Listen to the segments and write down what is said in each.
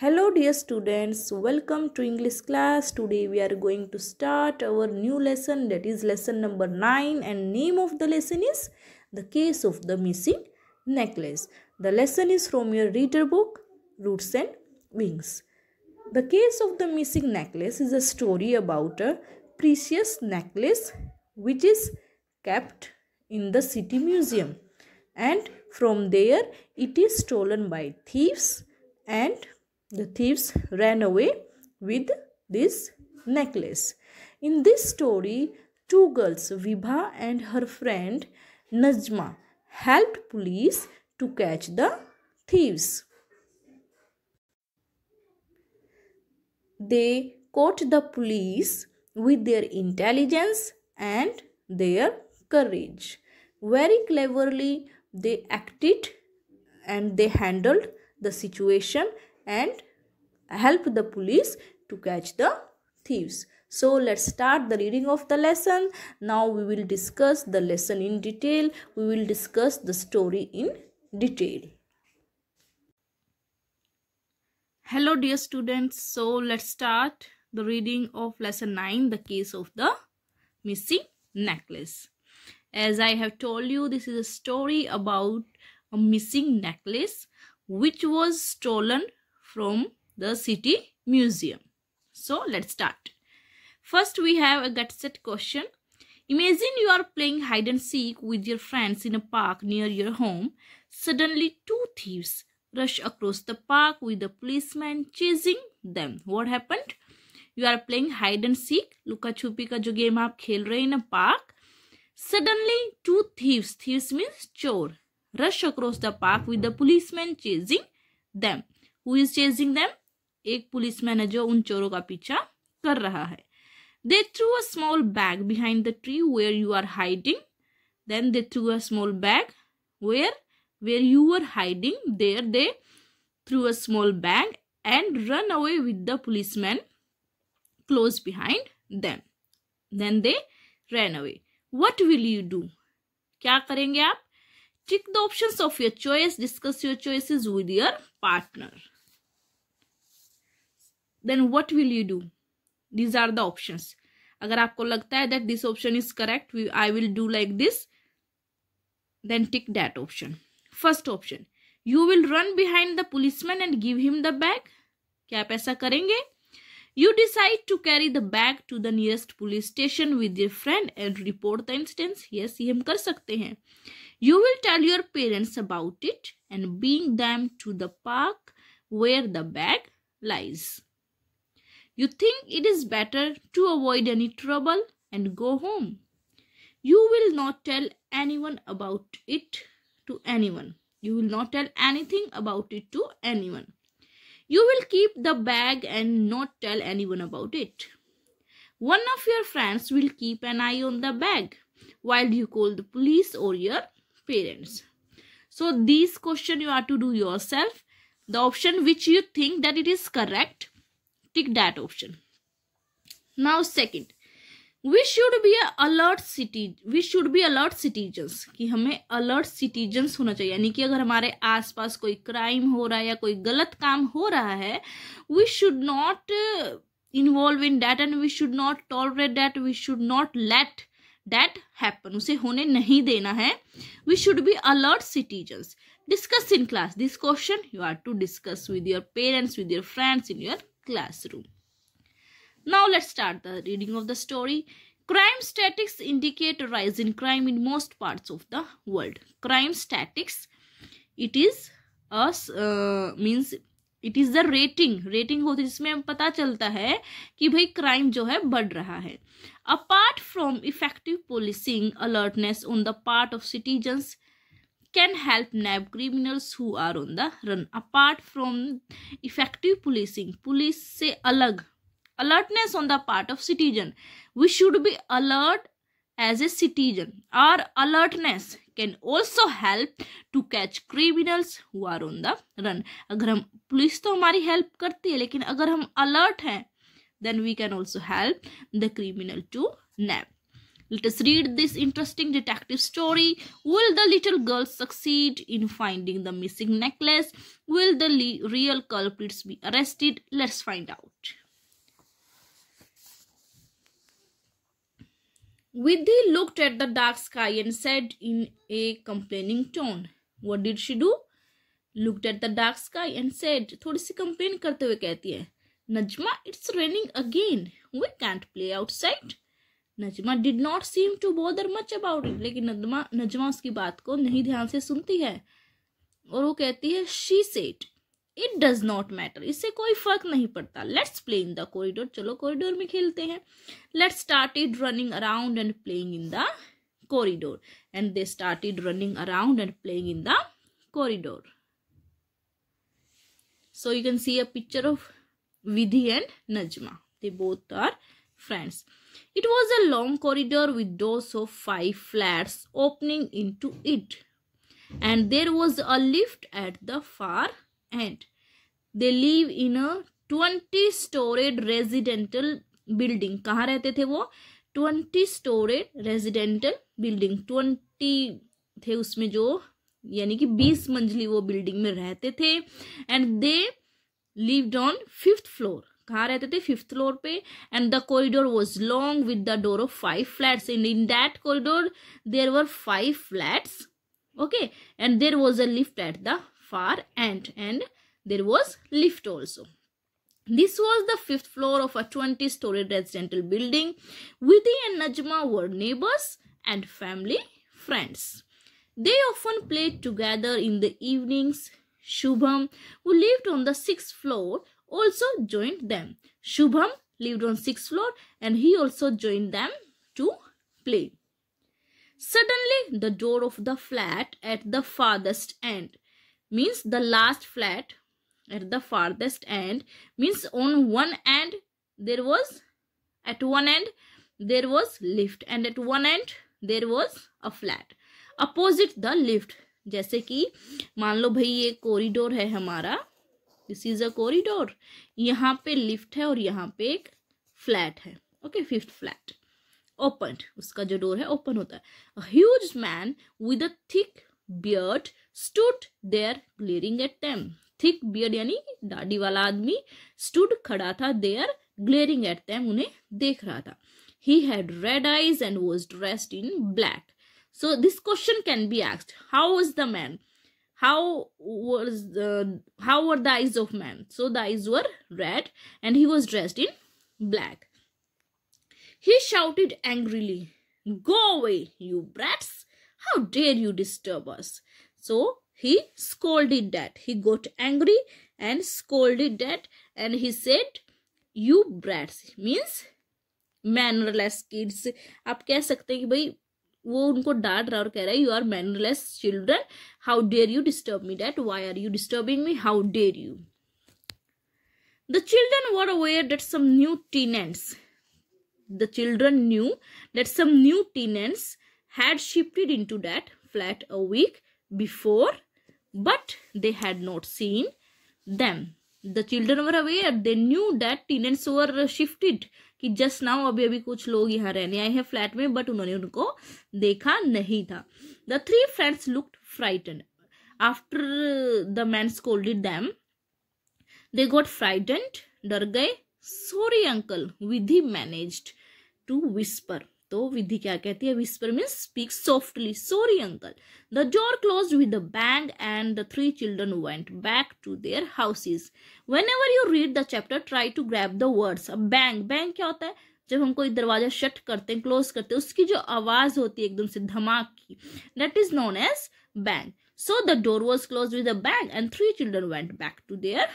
Hello dear students, welcome to English class. Today we are going to start our new lesson, that is lesson number 9, and name of the lesson is The Case of the Missing Necklace. The lesson is from your reader book Roots and Wings. The Case of the Missing Necklace is a story about a precious necklace which is kept in the city museum, and from there it is stolen by thieves, and the thieves ran away with this necklace. In this story, two girls, Vibha and her friend Najma, helped police to catch the thieves. They caught the police with their intelligence and their courage. Very cleverly they acted and they handled the situation and helped the police to catch the thieves. So let's start the reading of the lesson. Now we will discuss the lesson in detail. We will discuss the story in detail. Hello dear students. So let's start the reading of lesson 9, The Case of the Missing Necklace. As I have told you, this is a story about a missing necklace which was stolen from the city museum. So let's start. First we have a get set question. Imagine you are playing hide and seek with your friends in a park near your home. Suddenly two thieves rush across the park with a policeman chasing them. What happened? You are playing hide and seek, लुका छुपी का जो game आप खेल रहे हैं in a park. Suddenly two thieves means चोर, rush across the park with the policeman chasing them. Who is chasing them? एक policeman है जो उन चोरों का पीछा कर रहा है. They threw a small bag behind the tree where you are hiding. Then they threw a small bag where you were hiding. There they threw a small bag and run away with the policeman close behind them. Then they ran away. What will you do? क्या करेंगे आप? Tick the options of your choice. Discuss your choices with your partner. Then what will you do? These are the options. अगर आपको लगता है that this option is correct, I will do like this, then tick that option. First option, you will run behind the policeman and give him the bag. क्या आप ऐसा करेंगे? You decide to carry the bag to the nearest police station with your friend and report the incident. Yes, ये हम कर सकते हैं. You will tell your parents about it and bring them to the park where the bag lies. You think it is better to avoid any trouble and go home. You will not tell anyone about it to anyone. You will not tell anything about it to anyone. You will keep the bag and not tell anyone about it. One of your friends will keep an eye on the bag while you call the police or your parents. So these questions you have to do yourself. The option which you think that it is correct, tick that option. Now second, we should be alert citizens कि हमें alert citizens होना चाहिए. यानी कि अगर हमारे आसपास कोई क्राइम हो रहा है या कोई गलत काम हो रहा है, we should not involve in that and we should not tolerate that. We should not let that happen. उसे होने नहीं देना है. We should be alert citizens. Discuss in class. This question you have to discuss with your parents, with your friends in your classroom. Now let's start the reading of the story. Crime statistics indicate a rise in crime in most parts of the world. Crime statistics, it is means it is the rating होती है जिसमें हमें पता चलता है कि भाई crime जो है बढ़ रहा है. Apart from effective policing, alertness on the part of citizens can help nab criminals who are on the run. Apart from effective policing, police से अलग, alertness on the part of citizen, we should be alert as a citizen. Our alertness can also help to catch criminals who are on the run. अगर हम police तो हमारी help करती है, लेकिन अगर हम alert हैं, then we can also help the criminal to nab. Let us read this interesting detective story. Will the little girl succeed in finding the missing necklace? Will the real culprits be arrested? Let's find out. Vidhi looked at the dark sky and said in a complaining tone. What did she do? Looked at the dark sky and said, थोड़ी सी complain करते हुए कहती है, Najma, it's raining again. We can't play outside. Najma did not seem to bother much about it. लेकिन नजमा उसकी बात को नहीं ध्यान से सुनती है और वो कहती है, She said, It does not matter. इससे कोई फर्क नहीं पड़ता. Let's play in the corridor. चलो कॉरिडोर में खेलते हैं. Let's started running around and playing in the corridor. And they started running around and playing in the corridor. So you can see a picture of Vidhi and Najma. They both are friends. It was a long corridor with doors of 5 flats opening into it. And there was a lift at the far end. They live in a 20-storied residential building. कहाँ रहते थे वो? 20-storied residential building. 20 थे उसमें जो, यानी कि 20 मंजिली वो बिल्डिंग में रहते थे. And they lived on 5th floor. कहाँ रहते थे? 5th floor पे. And the corridor was long with the door of 5 flats. And in that corridor there were 5 flats. Okay. And there was a lift at the far end. And there was lift also. This was the 5th floor of a 20-story residential building. Vidhi and Najma were neighbors and family friends. They often played together in the evenings. Shubham, who lived on the 6th floor, also joined them. Shubham lived on 6th floor and he also joined them to play. Suddenly, the door of the flat at the farthest end, means the last flat at the farthest end, means on one end there was, at one end there was lift and at one end there was a flat. Opposite the lift, जैसे कि मान लो भाई ये corridor है हमारा, this is a corridor, यहाँ पे lift है और यहाँ पे एक फ्लैट है. ओके, 5th फ्लैट ओपन, उसका जो डोर है ओपन होता है. A huge man with a thick beard stood there glaring at them. Thick beard यानी दाढ़ी वाला आदमी, stood खड़ा था, there glaring at them, उन्हें देख रहा था. He had red eyes and was dressed in black. So this question can be asked: How was the man? How were the eyes of man? So the eyes were red and he was dressed in black. He shouted angrily, "Go away, you brats! How dare you disturb us?" So he scolded that. He got angry and scolded that, and he said, "You brats" means mannerless kids. आप कह सकते हैं कि भाई वो उनको डांट रहा और कह रहा है, "You are mannerless children. How dare you disturb me that? Why are you disturbing me? How dare you?" The children were aware that some new tenants. The children knew that some new tenants had shifted into that flat a week before, but they had not seen them. The children were aware. They knew that tenants were shifted. कि just now अभी अभी कुछ लोग यहाँ रहने आए हैं flat में, बट उन्होंने उनको देखा नहीं था. The 3 friends looked frightened. After the man scolded them, they got frightened, डर गए. Sorry uncle, Vidhi managed to whisper. तो विधि क्या कहती है? Whisper means speak softly. Sorry uncle. The door closed with a bang and the 3 children went back to their houses. Whenever you read the chapter, try to grab the words. A bang. Bang क्या होता है? जब हम कोई दरवाजा shut करते हैं, close करते हैं, उसकी जो आवाज होती है एकदम से धमाक की, that is known as bang. So the door was closed with a bang and 3 children went back to their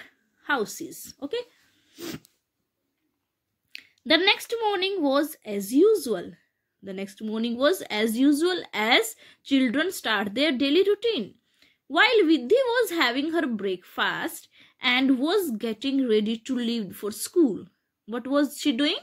houses. Okay. The next morning was as usual. The next morning was as usual as children start their daily routine. While Vidhi was having her breakfast and was getting ready to leave for school. What was she doing?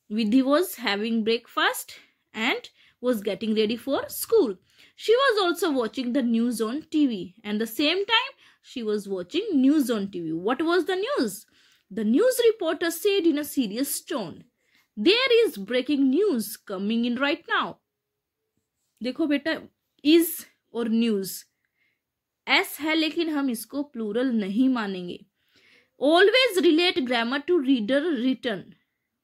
Vidhi was having breakfast and was getting ready for school. She was also watching the news on TV. And the same time, she was watching news on TV. What was the news? The news reporter said in a serious tone, there is breaking news coming in right now. देखो बेटा, is और news S है, लेकिन हम इसको plural नहीं मानेंगे। Always relate grammar to reader written.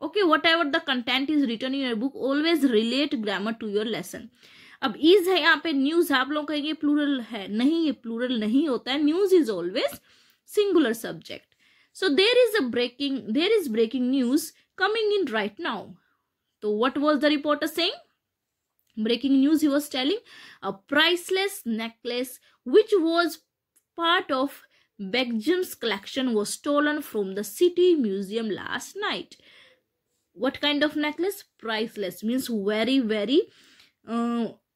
Okay, whatever the content is written in your book, always relate grammar to your lesson. अब इज है यहाँ पे, न्यूज आप लोग कहेंगे प्लूरल है, नहीं, ये प्लूरल नहीं होता है। News is always singular subject. So there is breaking news coming in right now. So what was the reporter saying? Breaking news, he was telling, a priceless necklace which was part of Begum's collection was stolen from the city museum last night. What kind of necklace? Priceless means very very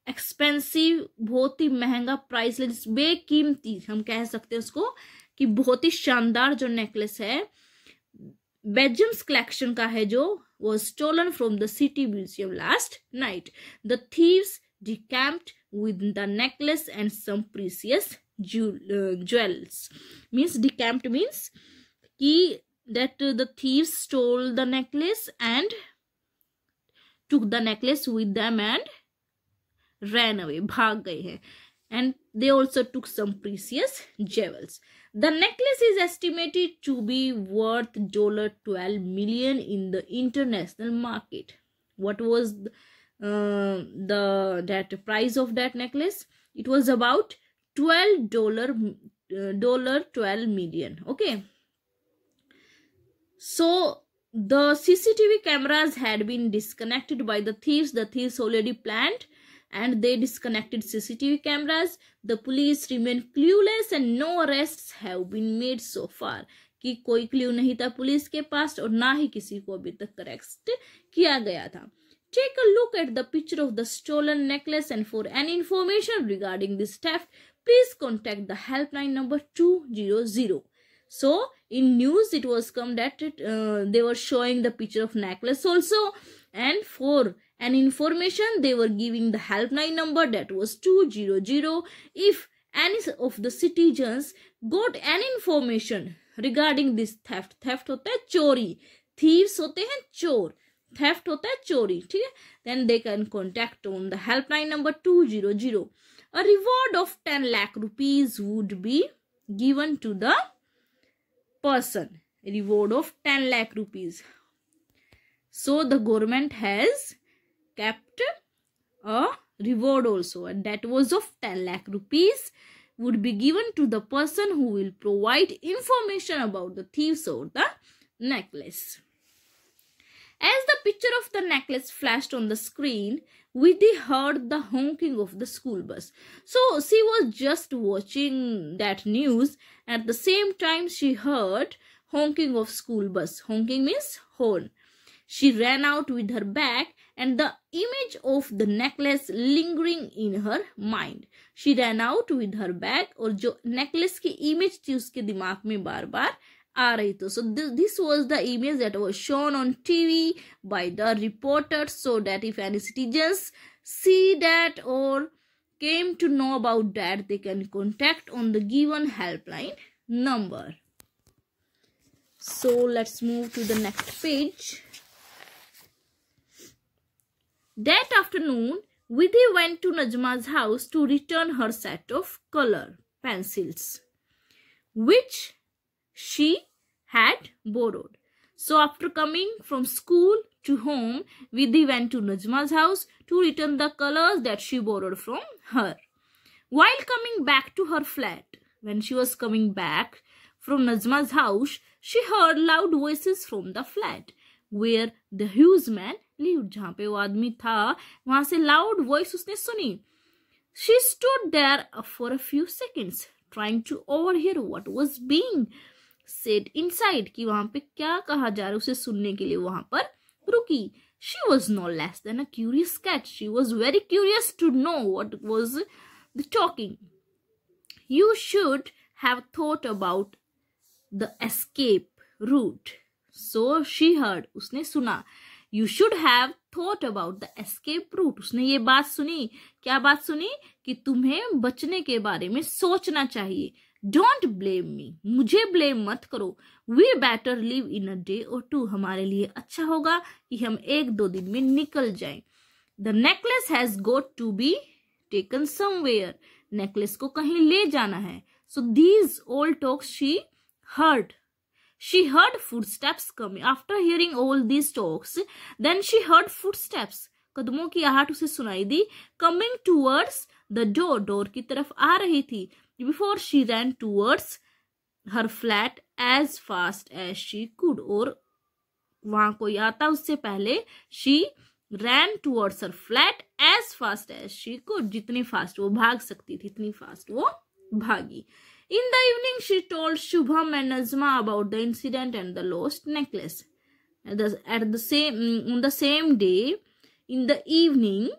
expensive, बहुत ही महंगा। Priceless बेकीमती हम कह सकते हैं उसको, कि बहुत ही शानदार जो नेकलेस है बेगम्स कलेक्शन का है, जो was stolen from the city museum last night. The thieves decamped with the necklace and some precious jewels. Means decamped means कि that the thieves stole the necklace and took the necklace with them and ran away, भाग गए हैं, and they also took some precious jewels. The necklace is estimated to be worth $12 million in the international market. What was that price of that necklace? It was about $12 million. Okay. So the CCTV cameras had been disconnected by the thieves. The thieves already planned and they disconnected CCTV cameras. The police remain clueless and no arrests have been made so far. कि कोई clue नहीं था police के पास और ना ही किसी को अभी तक अरेस्ट किया गया था. Take a look at the picture of the stolen necklace, and for any information regarding this theft, please contact the helpline number 200. So in news it was come that they were showing the picture of necklace also, and for an information they were giving the helpline number that was 200. If any of the citizens got any information regarding this theft होता है चोरी, thieves होते हैं चोर, theft होता है चोरी, ठीक है, then they can contact on the helpline number 200. A reward of 10 lakh rupees would be given to the person. A reward of 10 lakh rupees. So the government has kept a reward also, and that was of 10 lakh rupees would be given to the person who will provide information about the thieves or the necklace. As the picture of the necklace flashed on the screen, Vidhi heard the honking of the school bus. So she was just watching that news. At the same time, she heard honking of school bus. Honking means horn. She ran out with her bag and the image of the necklace lingering in her mind. She ran out with her bag, और जो necklace की image थी उसके दिमाग में बार बार आ रही थी. So this was the image that was shown on TV by the reporters, so that if any citizens see that or came to know about that, they can contact on the given helpline number. So let's move to the next page. That afternoon, Vidhi went to Najma's house to return her set of color pencils, which she had borrowed. So after coming from school to home, Vidhi went to Najma's house to return the colors that she borrowed from her. While coming back to her flat, when she was coming back from Najma's house, she heard loud voices from the flat where the huge man lived. जहाँ पे वो आदमी था वहां से loud voice उसने सुनी. She stood there for a few seconds, trying to overhear what was being said inside. कि वहां पे क्या कहा जा रहा है उसे सुनने के लिए वहां पर रुकी. She was no less than a curious cat. She was very curious to know what was the talking. You should have thought about the escape route. So she heard, उसने सुना. You should have thought about the escape route. उसने ये बात सुनी. क्या बात सुनी? कि तुम्हें बचने के बारे में सोचना चाहिए. डोंट ब्लेम मी, मुझे ब्लेम मत करो। We better leave in a day or two, हमारे लिए अच्छा होगा कि हम 1-2 दिन में निकल जाएं। The necklace has got to be taken somewhere, necklace को कहीं ले जाना है। So these old talks she heard footsteps coming. After hearing all these talks, then she heard footsteps. कदमों की आहट उसे सुनाई दी। Coming towards the door, door की तरफ आ रही थी। Before she ran towards her flat as fast as she could, और वहां कोई आता उससे पहले she ran towards her flat as fast as she could, जितनी फास्ट वो भाग सकती थी इतनी फास्ट वो भागी। In the evening, she told Shubham and Nazma about the incident and the lost necklace. On the same day, in the evening,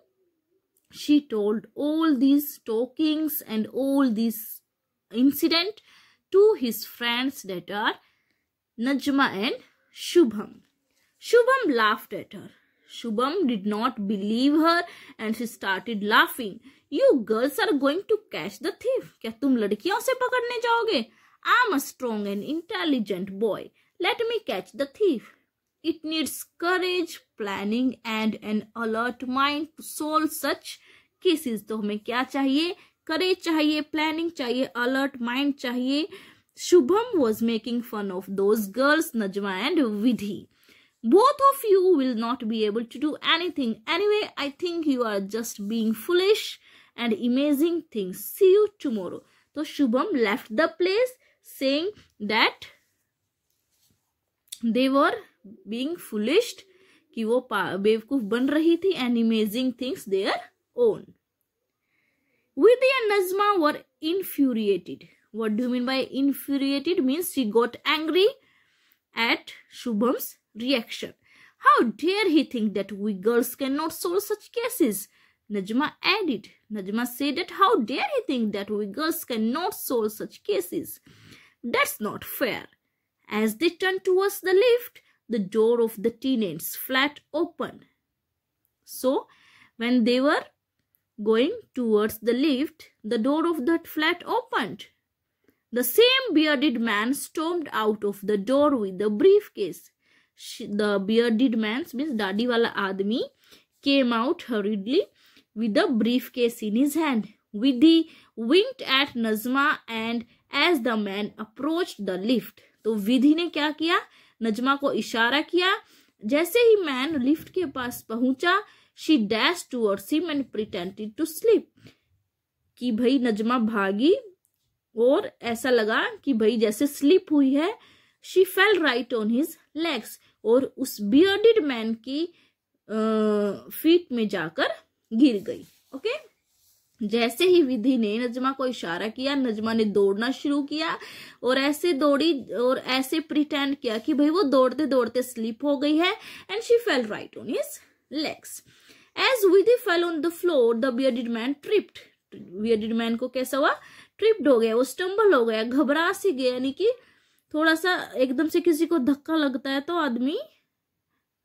she told all these talkings and all this incident to his friends that are Najma and Shubham. Shubham laughed at her. Shubham did not believe her and she started laughing. You girls are going to catch the thief. क्या तुम लड़कियों से पकड़ने जाओगे? I'm a strong and intelligent boy. Let me catch the thief. It needs courage, planning and an alert mind to solve such cases. तो हमें क्या चाहिए? Courage चाहिए, planning चाहिए, alert mind चाहिए. Shubham was making fun of those girls, Najma and Vidhi. Both of you will not be able to do anything. Anyway, I think you are just being foolish and amazing things. See you tomorrow. So Shubham left the place saying that they were being foolish, कि वो बेवकूफ बन रही थी, and amazing things their own. Vidhi and Nazma were infuriated. What do you mean by infuriated? Means she got angry at Shubham's reaction. How dare he think that we girls cannot solve such cases? Najma added. Najma said that how dare he think that we girls cannot solve such cases? That's not fair. As they turned towards the lift, the door of the tenant's flat opened. So, when they were going towards the lift, the door of that flat opened. The same bearded man stormed out of the door with a briefcase. The bearded man means दाढ़ी वाला आदमी came out hurriedly with a briefcase in his hand. Vidhi winked at Nazma and as the man approached the lift, तो विधि ने क्या किया? नजमा को इशारा किया। जैसे ही मैन लिफ्ट के पास पहुंचा, she dashed towards him and pretended to sleep. कि भाई नजमा भागी और ऐसा लगा कि भाई जैसे स्लीप हुई है। She fell right on his legs, और उस बियर्डेड मैन की फीट में जाकर गिर गई। ओके, जैसे ही विधि ने नजमा को इशारा किया, नजमा ने दौड़ना शुरू किया और ऐसे दौड़ी और ऐसे प्रिटेंड किया कि भाई वो दौड़ते दौड़ते स्लीप हो गई है। And she fell right on his legs. As Vidhi fell on the floor, the bearded man tripped. Bearded man को कैसा हुआ? ट्रिप्ड हो गया, वो स्टम्बल हो गया, घबरा सी गया। यानी कि थोड़ा सा एकदम से किसी को धक्का लगता है तो आदमी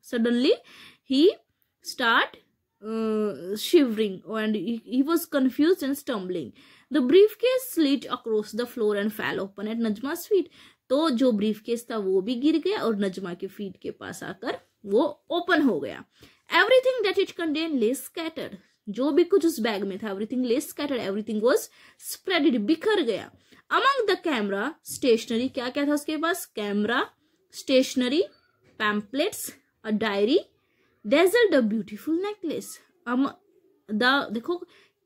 suddenly he start shivering and he was confused and stumbling. The briefcase slid across the floor and fell open at Najma's feet. तो जो ब्रीफकेस था वो भी गिर गया और नजमा के फीट के पास आकर वो ओपन हो गया। Everything that it contained lay scattered. जो भी कुछ उस बैग में था, everything lay scattered, everything was spread, बिखर गया। Among the camera, stationery, क्या क्या था उसके पास? Camera, stationery, pamphlets, a diary, dazzled a beautiful necklace. देखो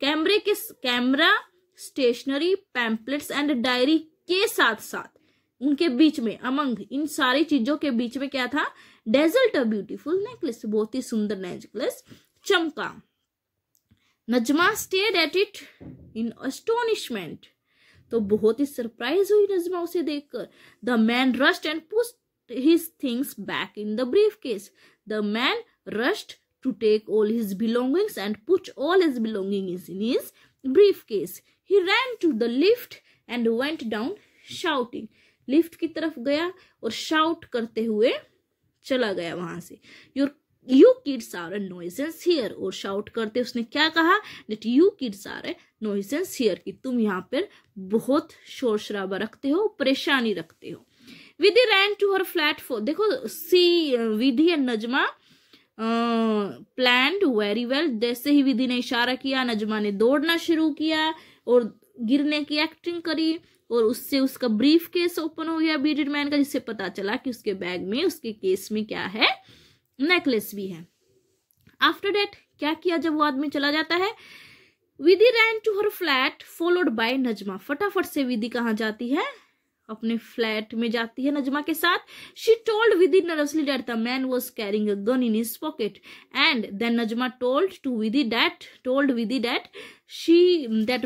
camera, stationery, pamphlets and diary के साथ साथ उनके बीच में, अमंग इन सारी चीजों के बीच में क्या था? डेजल्ट अ ब्यूटीफुल नेकलेस, बहुत ही सुंदर नेकलेस चमका। Najma stared at it in astonishment, तो बहुत ही सरप्राइज हुई नजमा उसे देखकर। The man rushed and pushed his things back in the briefcase. The man rushed to take all his belongings and put all his belongings in his briefcase. He ran to the lift and went down shouting. Lift की तरफ गया और shout करते हुए चला गया वहां से। You kids are a nuisance here. और शाउट करते उसने क्या कहा? That you kids are a nuisance here, की तुम यहाँ पर बहुत शोर शराबा रखते हो, परेशानी रखते हो। Vidhi ran to her flat for, देखो see Vidhi and Najma planned very well. जैसे ही विधि ने इशारा किया, नजमा ने दौड़ना शुरू किया और गिरने की एक्टिंग करी, और उससे उसका ब्रीफ केस ओपन हो गया बीडेड मैन का, जिससे पता चला कि उसके बैग में, उसके केस में क्या है, नेकलेस भी है। आफ्टर डेट क्या किया जब वो आदमी चला जाता है, Vidhi ran to her flat followed by Najma, फटाफट से विधि कहाँ जाती है, अपने फ्लैट में जाती है नजमा के साथ। She told Vidhi nervously that the man was carrying a gun in his pocket, and then Najma told Vidhi that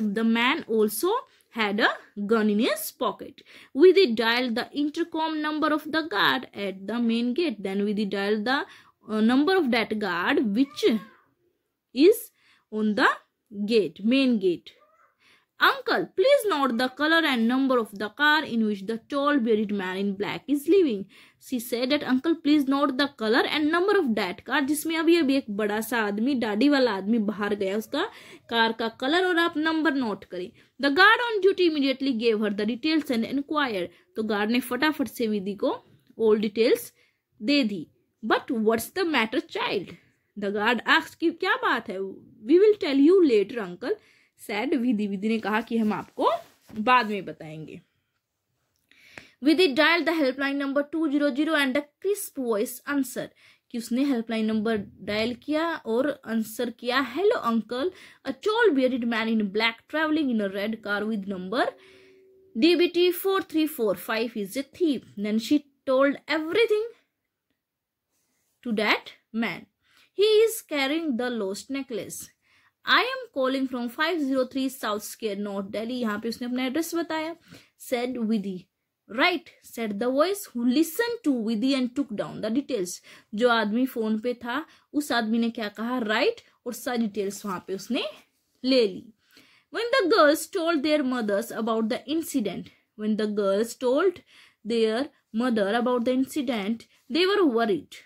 the man also had a gun in his pocket. Vidhi dialed the intercom number of the guard at the main gate. Then Vidhi dialed the number of that guard which is on the gate, main gate. Uncle, please note the color and number of the car in which the tall bearded man in black is living. She said that uncle, please note the color and number of that car, जिसमें अभी एक बड़ा सा आदमी, दाढ़ी वाला आदमी बाहर गया, उसका कार का कलर और आप नंबर नोट करें। The guard on duty immediately gave her the details and inquired. तो गार्ड ने फटाफट से विधि को all details they the. But what's the matter, child? The guard asked कि क्या बात है? We will tell you later, uncle. Said विधि। विधि ने कहा कि हम आपको बाद में बताएंगे। Vidhi dial the helpline number 200 and the crisp voice answer, कि उसने हेल्पलाइन नंबर डायल किया और आंसर किया, hello uncle, a tall bearded man in black travelling in a red car with number DBT 4345 is a thief. Then she told everything to that man. He is carrying the lost necklace. I am calling from 503 South Square North Delhi. यहाँ पे उसने अपना address बताया। Said Vidhi. Right, said the voice who listened to Vidhi and took down the details. जो आदमी phone पे था, उस आदमी ने क्या कहा, right, और सारी डिटेल्स वहां पे उसने ले ली। When the girls told their mothers about the incident, they were worried.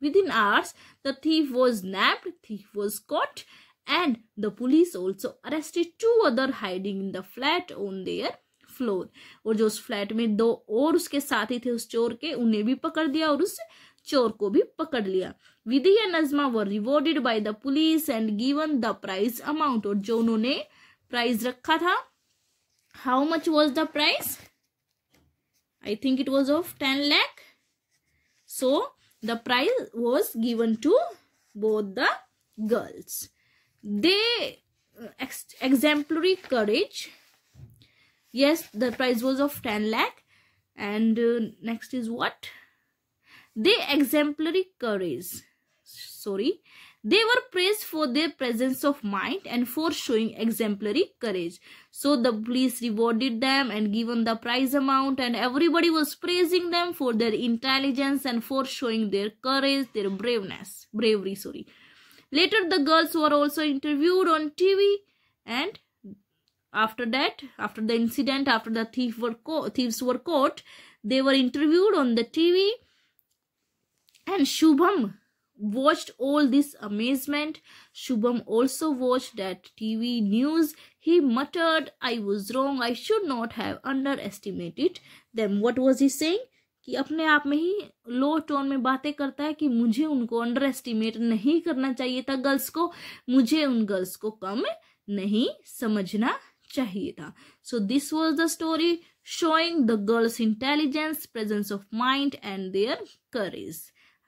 Within hours, the thief was nabbed, thief was caught, and the police also arrested 2 others hiding in the flat on their floor. और जो उस flat में 2 और उसके साथी थे उस चोर के, उन्हें भी पकड़ दिया और उस चोर को भी पकड़ लिया। Vidhi and Najma were rewarded by the police and given the prize amount, और जो उन्होंने प्राइज रखा था, how much was the prize, I think it was of 10 lakh. So the prize was given to both the girls. They exemplary courage. Yes, the prize was of 10 lakh. And next is what? They exemplary courage. Sorry. They were praised for their presence of mind and for showing exemplary courage. So the police rewarded them and given the prize amount, and everybody was praising them for their intelligence and for showing their courage, their bravery. Later, the girls were also interviewed on TV, and after that, after the incident, after the thieves were caught, they were interviewed on the TV, and Shubham watched all this amazement. Shubham also watched that TV news. He muttered, I was wrong, I should not have underestimated them. What was he saying? कि अपने आप में ही लो tone में बातें करता है कि मुझे उनको अंडर एस्टिमेट नहीं करना चाहिए था, गर्ल्स को, मुझे उन गर्ल्स को कम नहीं समझना चाहिए था. So this was the story showing the girls' intelligence, presence of mind, and their courage.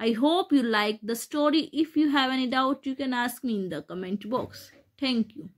I hope you like the story. If you have any doubt, you can ask me in the comment box. Thank you.